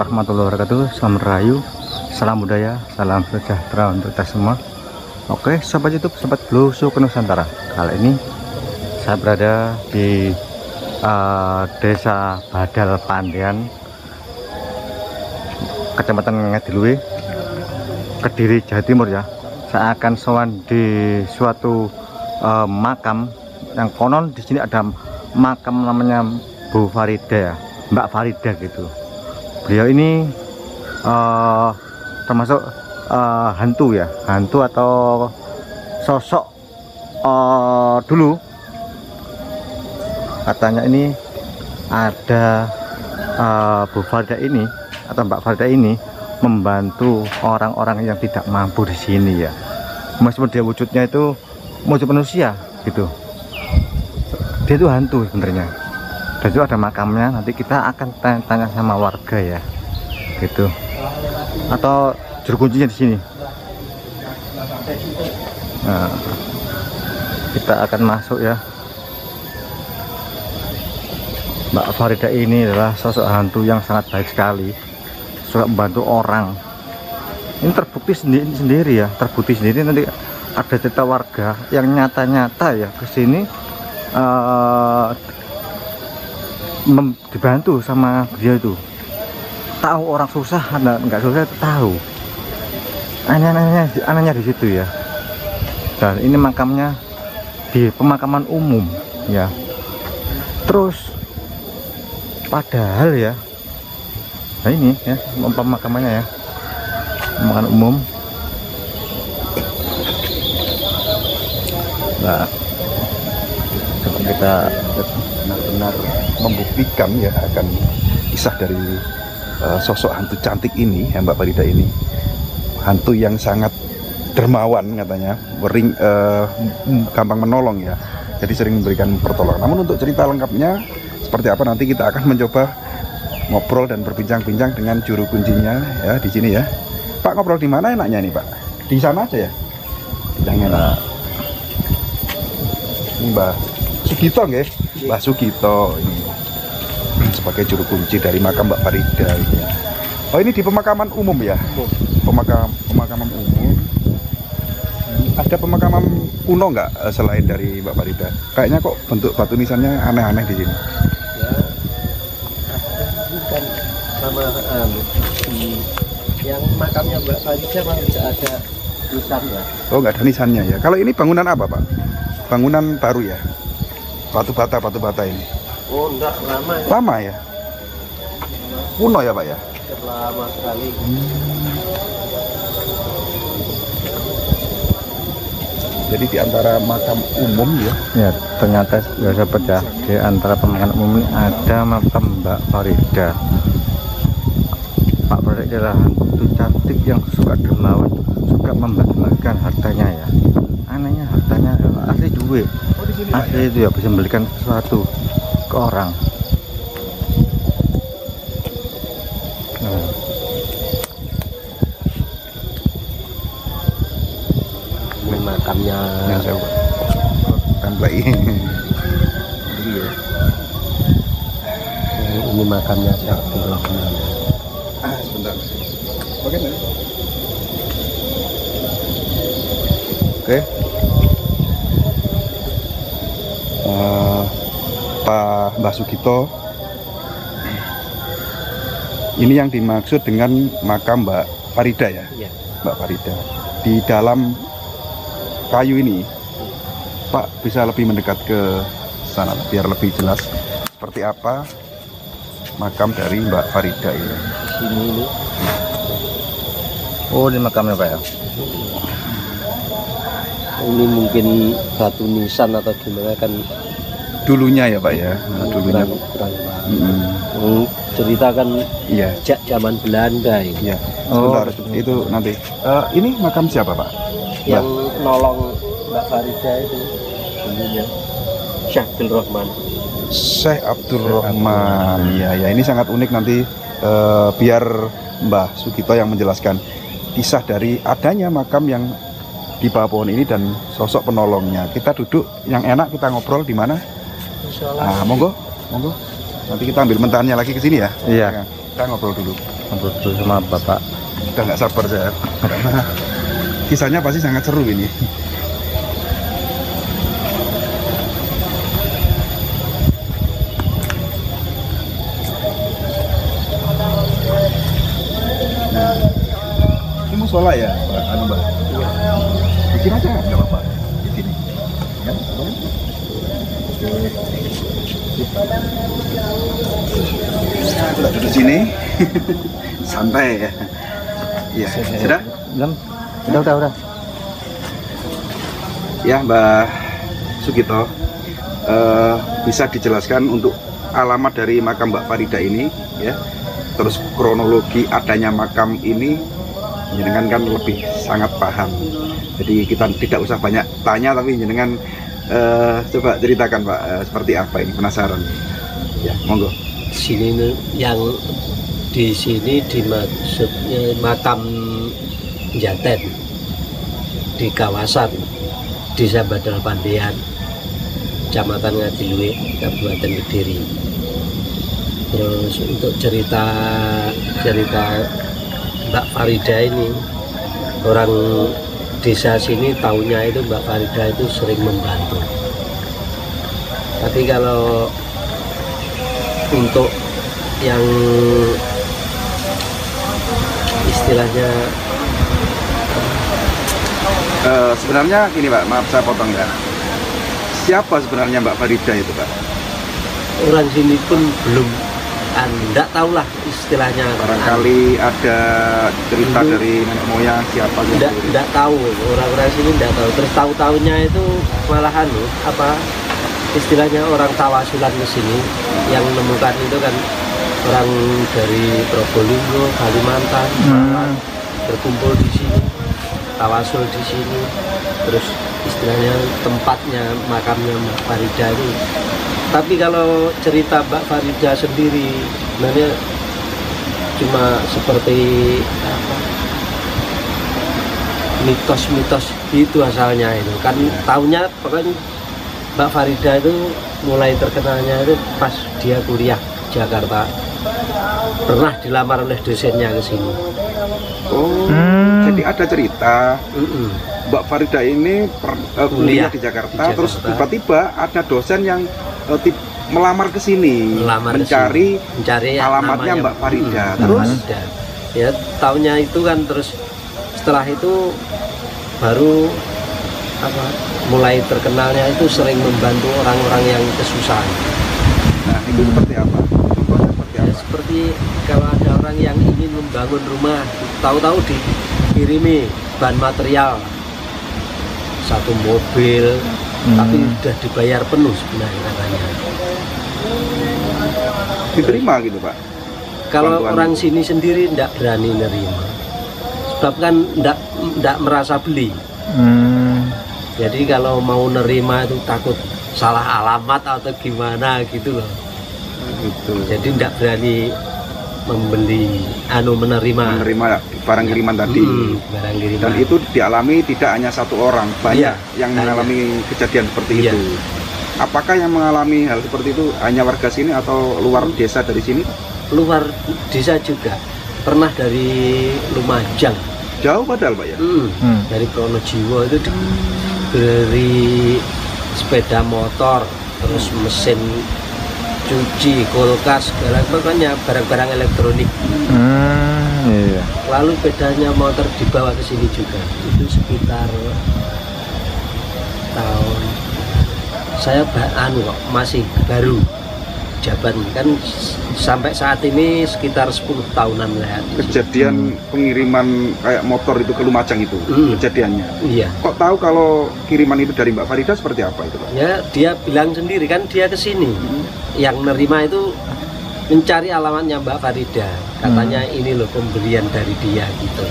warahmatullahi wabarakatuh. Salam rahayu, salam budaya, salam sejahtera untuk kita semua. Oke, sobat YouTube, sobat Bluesuk Nusantara. Kali ini saya berada di Desa Badal Pandian, Kecamatan Ngadiluwe, Kediri, Jawa Timur ya. Saya akan sowan di suatu makam yang konon di sini ada makam namanya Bu Farida ya, Mbak Farida gitu. Beliau ini termasuk hantu ya, hantu atau sosok dulu. Katanya ini ada Bu Farida ini atau Mbak Farida ini membantu orang-orang yang tidak mampu di sini ya. Meskipun dia wujudnya itu wujud manusia gitu, dia itu hantu sebenarnya. Dan itu ada makamnya, nanti kita akan tanya-tanya sama warga ya gitu, atau juru kuncinya di sini. Nah, kita akan masuk ya. Mbak Farida ini adalah sosok hantu yang sangat baik sekali, suka membantu orang. Ini terbukti sendiri ya, terbukti sendiri. Nanti ada cerita warga yang nyata-nyata ya kesini dibantu sama dia itu. Tahu orang susah, nggak susah tahu. Anehnya di situ ya. Dan ini makamnya di pemakaman umum ya. Terus padahal ya, nah ini ya pemakamannya ya, pemakaman umum. Nah, coba kita benar-benar membuktikan ya akan kisah dari sosok hantu cantik ini ya, Mbak Farida ini. Hantu yang sangat dermawan katanya, gampang menolong ya, jadi sering memberikan pertolongan. Namun untuk cerita lengkapnya seperti apa nanti kita akan mencoba ngobrol dan berbincang-bincang dengan juru kuncinya ya di sini ya. Pak, ngobrol di mana enaknya nih Pak? Di sana aja ya? Jangan enak. Mbak Sugito nggih, Mbak Sugito ini sebagai juru kunci dari makam Mbak Farida ini. Oh, ini di pemakaman umum ya? Pemakaman umum. Ada pemakaman kuno nggak selain dari Mbak Farida? Kayaknya kok bentuk batu nisannya aneh-aneh di sini. Ya, kan sama yang makamnya Mbak Farida masih tidak ada nisannya. Oh, nggak ada nisannya ya. Kalau ini bangunan apa Pak? Bangunan baru ya? Batu bata ini. Oh, enggak, lama ya. Lama ya? Kuno ya Pak ya? Lama sekali. Jadi di antara makam umum ya? ya, ternyata ya sahabat ya, di antara pemakaman umum ini ada makam Mbak Farida. Mbak Farida adalah hantu cantik yang suka dermawan, suka membagi-bagikan hartanya ya. Anehnya hartanya asli duit, asli itu ya, bisa membelikan sesuatu ke orang. Nah. Ini makamnya Yang saya template. iya. Ini makamnya Syekh Abdul Rahman. Sebentar. Bagaimana? Oke. Pak Mbah Sugito, ini yang dimaksud dengan makam Mbak Farida ya? Iya. Mbak Farida. Di dalam kayu ini, Pak bisa lebih mendekat ke sana biar lebih jelas seperti apa makam dari Mbak Farida ini. Sini ini. Oh, ini makamnya Pak ya? Ini mungkin batu nisan atau gimana kan Dulunya ya Pak ya? Nah, dulunya. kurang paham. Ceritakan Iya. sejak zaman Belanda ini. Iya. Oh, Sebentar, itu nanti. Ini makam siapa Pak? Yang nolong Mbak Farida itu dulunya Syekh Abdul Rahman. Syekh Abdul Rahman. Ya, ini sangat unik nanti biar Mbah Sugito yang menjelaskan kisah dari adanya makam yang di bawah pohon ini dan sosok penolongnya. Kita duduk yang enak, kita ngobrol di mana? Nah, monggo. Nanti kita ambil mentahannya lagi ke sini ya. Iya. Kita ngobrol dulu. ngobrol dulu sama Bapak. Udah nggak sabar saya, karena kisahnya pasti sangat seru ini. Nah, ini musola ya, Pak? Anu, Mbak? Di sini aja nggak apa-apa? Di sini. Ya, boleh? Kita duduk sini, santai ya. Iya, sudah? Belum? Udah. Ya, Mbak Sugito, bisa dijelaskan untuk alamat dari makam Mbak Farida ini, ya? Terus kronologi adanya makam ini, jenengan kan lebih sangat paham. Jadi kita tidak usah banyak tanya, tapi jenengan coba ceritakan, Pak, seperti apa ini, penasaran. Ya, monggo. Sini yang di sini dimaksudnya makam Jaten di kawasan Desa Badal Pandean, Kecamatan Ngadiluwe, Kabupaten Kediri. Terus untuk cerita Mbak Farida ini, orang desa sini tahunya itu Mbak Farida itu sering membantu. Tapi kalau untuk yang istilahnya Sebenarnya gini, Pak, maaf saya potong ya. Siapa sebenarnya Mbak Farida itu, Pak? orang sini pun belum enggak tahu lah istilahnya. Barangkali ada cerita dari nenek moyang siapa gitu. Enggak tahu, orang-orang sini enggak tahu. Terus tahu-tahunya itu malahan apa istilahnya orang tawasulan ke sini yang menemukan itu kan orang dari Probolinggo, Kalimantan, berkumpul di sini, tawasul di sini. Terus istilahnya tempatnya makamnya Mbak Farida itu. Tapi kalau cerita Mbak Farida sendiri sebenarnya cuma seperti apa, mitos-mitos itu asalnya itu kan. Tahunya pokoknya Mbak Farida itu mulai terkenalnya itu pas dia kuliah di Jakarta, pernah dilamar oleh dosennya ke sini. Oh, jadi ada cerita Mbak Farida ini kuliah di Jakarta, terus tiba-tiba ada dosen yang melamar ke sini, mencari alamatnya Mbak Farida. Terus ya tahunnya itu kan, terus setelah itu baru apa, mulai terkenalnya itu sering membantu orang-orang yang kesusahan. Nah, itu seperti apa? Contohnya seperti apa? Ya, seperti kalau ada orang yang ingin membangun rumah, tahu-tahu dikirimi bahan material 1 mobil, tapi udah dibayar penuh sebenarnya katanya. Diterima gitu, Pak? Kalau Bantuan orang sini sendiri tidak berani nerima, sebab kan tidak merasa beli. Jadi kalau mau nerima itu takut salah alamat atau gimana gitu loh. Gitu. Jadi tidak berani membeli, menerima barang kiriman tadi. Barang kiriman. Dan itu dialami tidak hanya 1 orang, banyak yang mengalami kejadian seperti itu. Apakah yang mengalami hal seperti itu hanya warga sini atau luar desa dari sini? Luar desa juga. Pernah dari Lumajang. Jauh padahal, Pak ya? Dari Pronojiwo itu dari sepeda motor, terus mesin cuci, kulkas, segala pokoknya barang-barang elektronik. Iya. Lalu pedanya motor dibawa ke sini juga. Itu sekitar tahun, saya kok masih baru jabat kan, sampai saat ini sekitar 10 tahunan lah. Kejadian pengiriman kayak motor itu ke Lumajang itu kejadiannya. Iya. Kok tahu kalau kiriman itu dari Mbak Farida seperti apa itu, Pak? Ya dia bilang sendiri kan, dia ke sini. Yang nerima itu mencari alamatnya Mbak Farida. Katanya ini loh pemberian dari dia gitu.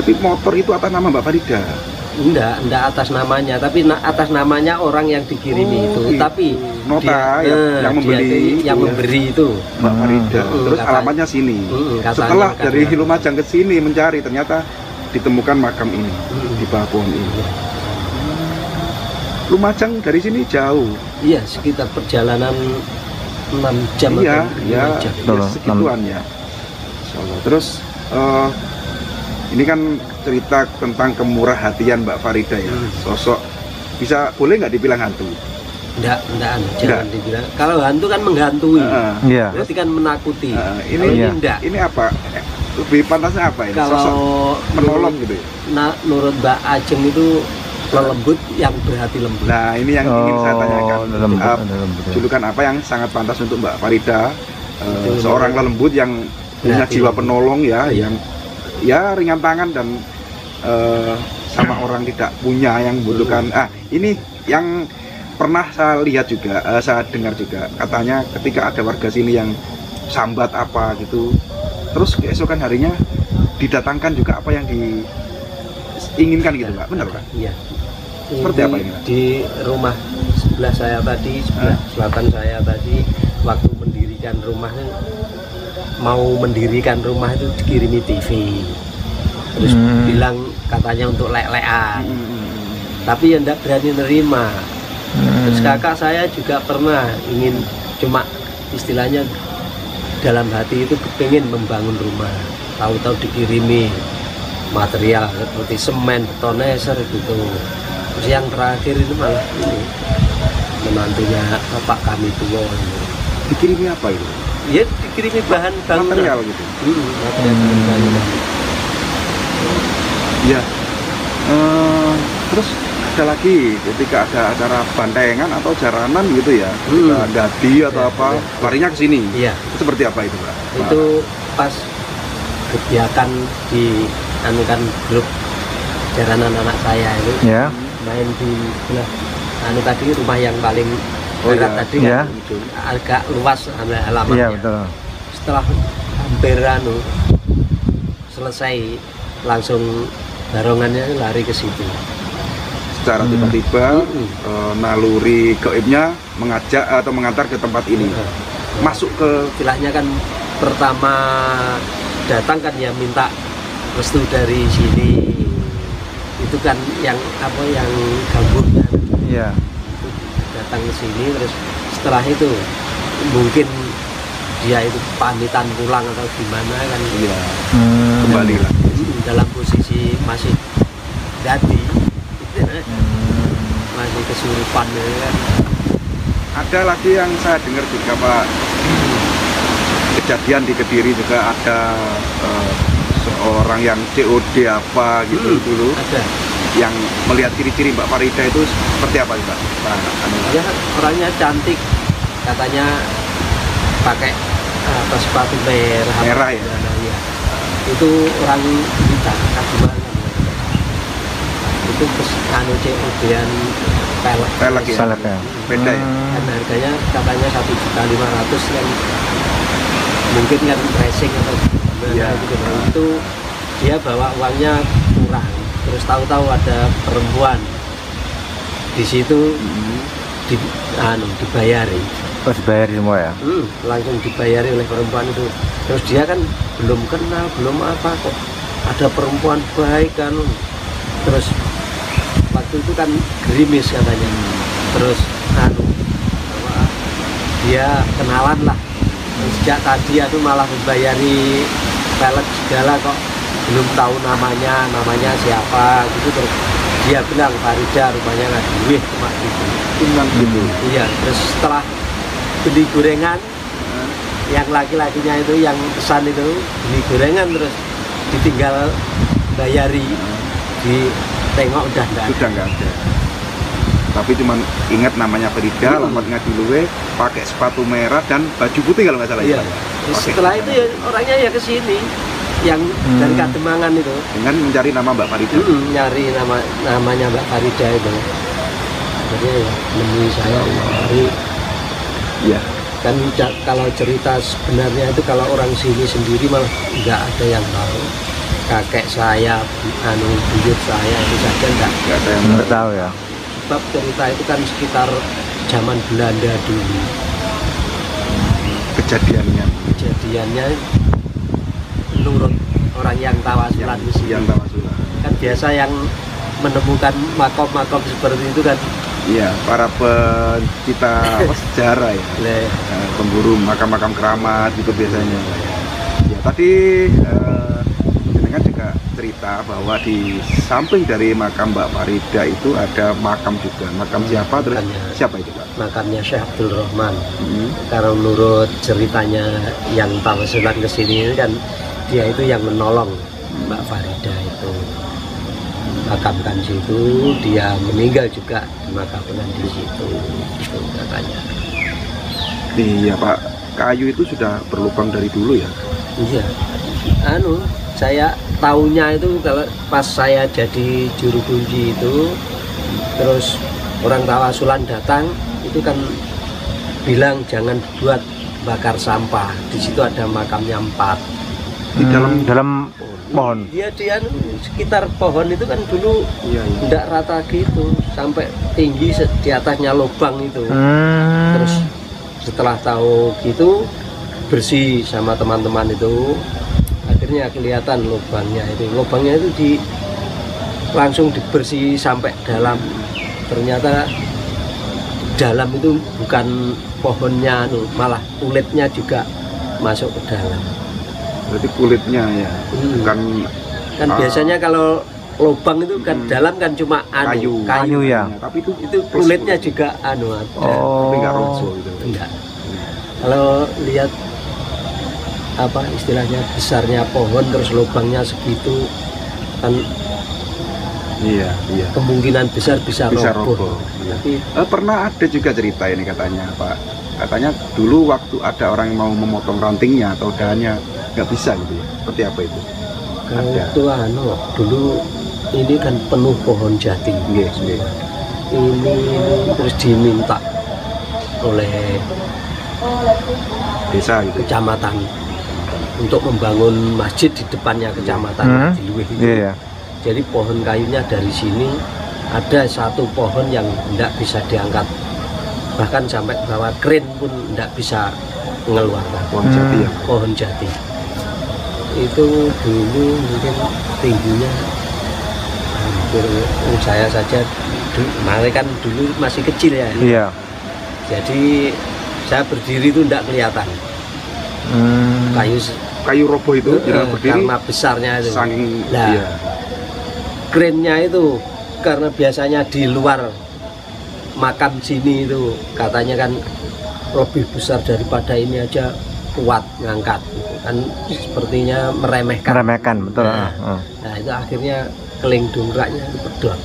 Tapi motor itu atas nama Mbak Farida? Enggak atas namanya, tapi atas namanya orang yang dikirimi itu. Gitu. Tapi nota yang membeli yang memberi itu Mbak Farida. Terus alamatnya sini. Setelah dari Lumajang ke sini mencari, ternyata ditemukan makam ini di bawah pohon ini. Lumajang dari sini jauh. Iya, sekitar perjalanan 6 jam. Iya, atau 5 jam. segituan ya. Allah. Terus ini kan cerita tentang kemurah hatian Mbak Farida ya. Sosok boleh nggak dibilang hantu? Enggak, jangan dibilang. Kalau hantu kan menghantui. Iya. Berarti kan menakuti. Ini Kalau iya. enggak. Ini apa? Lebih pantasnya apa ini? Kalau Sosok menolong gitu ya. Menurut Mbak Ajeng itu lembut yang berhati lembut. Nah, ini yang ingin saya tanyakan. Lembut, ya. Julukan apa yang sangat pantas untuk Mbak Farida? Itu Seorang lembut yang punya berhati jiwa lembut. penolong ya, Iya. yang ya ringan tangan dan sama orang tidak punya yang membutuhkan. Ini yang pernah saya lihat juga, saya dengar juga katanya ketika ada warga sini yang sambat apa gitu, terus keesokan harinya didatangkan juga apa yang diinginkan gitu, Mbak. Benar kan? Iya. Seperti apa ini, Pak? Di rumah sebelah saya tadi, sebelah selatan saya tadi, waktu mendirikan rumah, mau mendirikan rumah itu dikirimi TV. Terus bilang katanya untuk lek-lekan. Tapi yang tidak berani nerima. Terus kakak saya juga pernah ingin, cuma istilahnya dalam hati itu kepingin membangun rumah. Tahu-tahu dikirimi material seperti semen, betoneser gitu. Terus yang terakhir itu malah ini menantunya bapak kami tua. Dikirimi apa itu? Ya dikirimi bahan bangunan. Material gitu. Material bangunan. Ya. Terus ada lagi ketika ada acara bantengan atau jaranan gitu ya, ketika gadi atau apa, larinya ke sini. Iya. Seperti apa itu, Pak? Itu pas kegiatan di anukan grup jaranan anak saya itu Ya. main di sebelah tadi rumah yang paling Oh, barat iya. tadi Iya. kan itu agak luas halamannya. Iya, betul. Setelah hampir selesai langsung barongannya lari ke situ. Secara tiba-tiba naluri gaibnya mengajak atau mengantar ke tempat ini. Masuk ke Istilahnya kan pertama datang kan ya minta restu dari sini. Itu kan yang gambutnya. Iya. Datang ke sini, terus setelah itu mungkin dia itu pamitan pulang atau gimana kan, ya, kembali lah. dalam posisi masih dadi masih kesurupan ya kan. Ada lagi yang saya dengar juga, Pak, kejadian di Kediri juga ada seorang yang COD apa gitu dulu, Ada yang melihat ciri-ciri Mbak Farida itu seperti apa Pak? ya, orangnya cantik, katanya pakai sepatu merah Ya? ya. Itu orang kita Kabupaten itu COD-an Pelek ya? Salep ya. Beda ya? Dan harganya katanya 1.500.000 yang mungkin kan racing atau gimana Ya. gitu. Itu dia bawa uangnya kurang, terus tahu-tahu ada perempuan di situ dibayari. Terus bayar semua ya. Langsung dibayari oleh perempuan itu. Terus dia kan belum kenal, belum apa, kok ada perempuan baik kan. Terus waktu itu kan gerimis katanya. Terus dia kenalan lah. Sejak tadi aku malah membayari pelet segala kok belum tahu namanya siapa gitu. Terus dia bilang Farida rumahnya nggak duit cuma gitu. Cuman gitu. Iya, terus setelah beli gorengan yang laki-lakinya itu yang pesan itu beli gorengan terus ditinggal bayari, ditengok udah enggak Sudah nggak ada. Tapi cuman ingat namanya Farida, alamatnya dulu, pakai sepatu merah dan baju putih kalau nggak salah. Iya. Ya? Terus Oke. setelah itu ya orangnya ya ke sini yang dari Kademangan itu. Dengan mencari nama Mbak Farida. Nyari namanya Mbak Farida itu. Jadi ya, menemui saya hari Iya. kan kalau cerita sebenarnya itu kalau orang sini sendiri malah nggak ada yang tahu. Kakek saya, buyut saya itu saja nggak. Nggak ada yang Nggak tahu ya. Sebab cerita itu kan sekitar zaman Belanda dulu. kejadiannya. Kejadiannya menurut orang yang tawasulan di sini. Yang tawasulan. Kan biasa yang menemukan makom-makom seperti itu kan Iya, para pencipta sejarah ya. le Pemburu makam-makam keramat gitu biasanya. Ya, Tadi jenengan juga cerita bahwa di samping dari makam Mbak Farida itu ada makam juga. Makam siapa? Terus Makamnya- siapa itu, Pak? Makamnya Syekh Abdul Rahman. Hmm. Karena menurut ceritanya yang tawasulan ke sini kan dia itu yang menolong Mbak Farida itu. Makamkan situ, dia meninggal juga dimakamkan di situ. Itu katanya. Iya, Pak. Kayu itu sudah berlubang dari dulu ya? Iya. Saya tahunya itu kalau pas saya jadi juru kunci itu, terus orang tawasulan datang, itu kan bilang jangan buat bakar sampah. Di situ ada makamnya 4. Di dalam pohon. Dia sekitar pohon itu kan dulu Iya, iya. tidak rata gitu, sampai tinggi di atasnya lubang itu. Hmm. Terus setelah tahu gitu bersih sama teman-teman itu, akhirnya kelihatan lubangnya itu langsung dibersih sampai dalam. Ternyata dalam itu bukan pohonnya, malah kulitnya juga masuk ke dalam. Berarti kulitnya ya, bukan Kan biasanya kalau lubang itu kan dalam kan cuma Kayu ya. Tapi itu kulitnya juga ada. tapi nggak rojo gitu. Enggak. Kalau lihat apa istilahnya besarnya pohon terus lubangnya segitu kan Iya, iya. kemungkinan besar bisa roboh. Iya. Tapi Pernah ada juga cerita ini katanya, Pak. Katanya dulu waktu ada orang yang mau memotong rantingnya atau dahannya nggak bisa gitu ya. Seperti apa itu? Ada. itu dulu ini kan penuh pohon jati. Iya, iya. Ini terus diminta oleh Desa gitu. kecamatan untuk membangun masjid di depannya kecamatan Diluih itu. Iya. Jadi pohon kayunya dari sini ada satu pohon yang tidak bisa diangkat, bahkan sampai bawa kren pun tidak bisa mengeluarkan. Pohon jati ya. Pohon jati itu dulu mungkin tingginya hampir saya saja kemarin kan dulu masih kecil ya. Iya. Jadi saya berdiri itu tidak kelihatan. Kayu roboh itu jangan berdiri karena besarnya itu. saking Nah, iya. krennya itu karena biasanya di luar makam sini itu katanya kan lebih besar daripada ini aja, kuat ngangkat gitu. Kan sepertinya meremehkan. Meremehkan, betul. Nah itu akhirnya keling dongkraknya itu pedot.